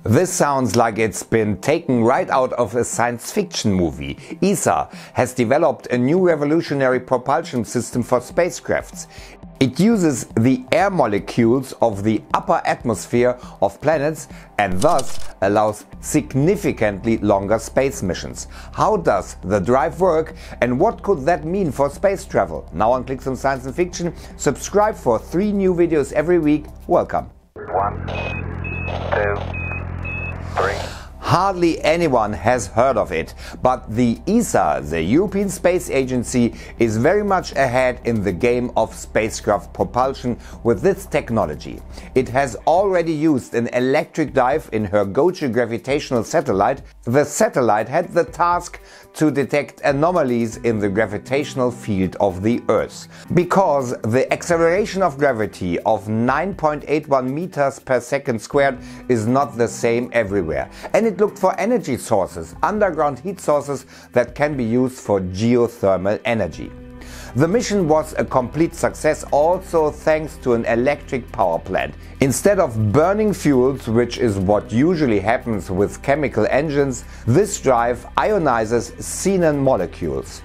This sounds like it's been taken right out of a science fiction movie. ESA has developed a new revolutionary propulsion system for spacecrafts. It uses the air molecules of the upper atmosphere of planets and thus allows significantly longer space missions. How does the drive work and what could that mean for space travel? Now on Clixoom Science Fiction, subscribe for 3 new videos every week. Welcome. 1, 2, 3. Hardly anyone has heard of it, but the ESA, the European Space Agency, is very much ahead in the game of spacecraft propulsion with this technology. It has already used an electric dive in her Goce gravitational satellite. The satellite had the task to detect anomalies in the gravitational field of the Earth. Because the acceleration of gravity of 9.81 meters per second squared is not the same everywhere, and it looked for energy sources, underground heat sources that can be used for geothermal energy. The mission was a complete success also thanks to an electric power plant. Instead of burning fuels, which is what usually happens with chemical engines, this drive ionizes xenon molecules.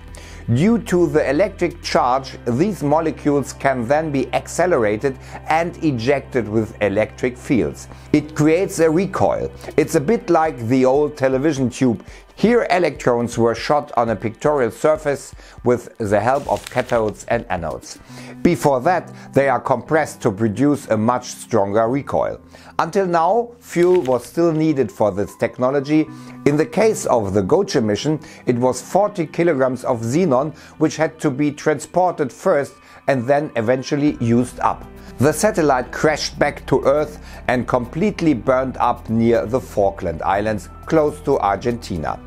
Due to the electric charge, these molecules can then be accelerated and ejected with electric fields. It creates a recoil. It's a bit like the old television tube. Here electrons were shot on a pictorial surface with the help of cathodes and anodes. Before that, they are compressed to produce a much stronger recoil. Until now, fuel was still needed for this technology. In the case of the Goce mission, it was 40 kilograms of xenon which had to be transported first and then eventually used up. The satellite crashed back to Earth and completely burned up near the Falkland Islands, close to Argentina.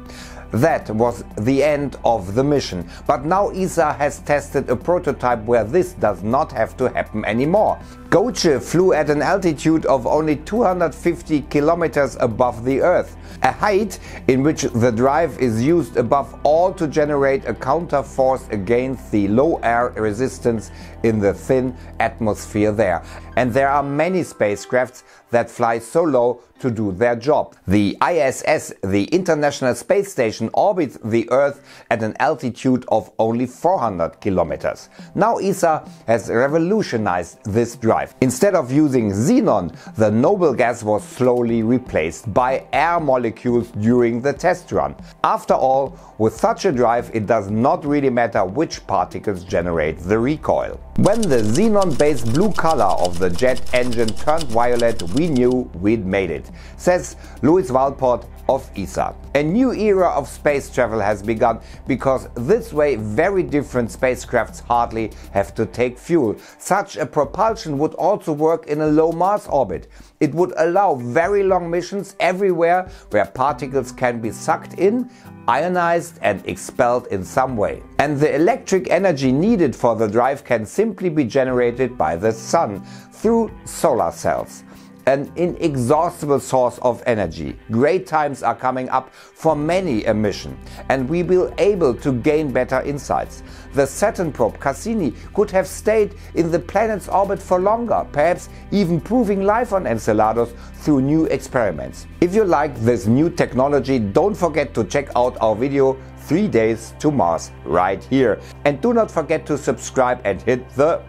That was the end of the mission, but now ESA has tested a prototype where this does not have to happen anymore. Goce flew at an altitude of only 250 kilometers above the Earth, a height in which the drive is used above all to generate a counter force against the low air resistance in the thin atmosphere there. And there are many spacecrafts that fly so low to do their job. The ISS, the International Space Station, orbits the Earth at an altitude of only 400 kilometers. Now ESA has revolutionized this drive. Instead of using xenon, the noble gas was slowly replaced by air molecules during the test run. After all, with such a drive, it does not really matter which particles generate the recoil. When the xenon-based blue color of the jet engine turned violet, we knew we'd made it, says Louis Walport of ESA. A new era of space travel has begun because this way very different spacecrafts hardly have to take fuel. Such a propulsion would also work in a low Mars orbit. It would allow very long missions everywhere where particles can be sucked in, ionized and expelled in some way. And the electric energy needed for the drive can simply be generated by the sun through solar cells. An inexhaustible source of energy. Great times are coming up for many a mission, and we will be able to gain better insights. The Saturn probe Cassini could have stayed in the planet's orbit for longer, perhaps even proving life on Enceladus through new experiments. If you like this new technology, don't forget to check out our video 3 Days to Mars right here. And do not forget to subscribe and hit the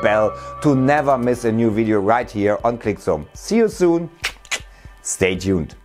bell to never miss a new video right here on Clixoom. See you soon. Stay tuned.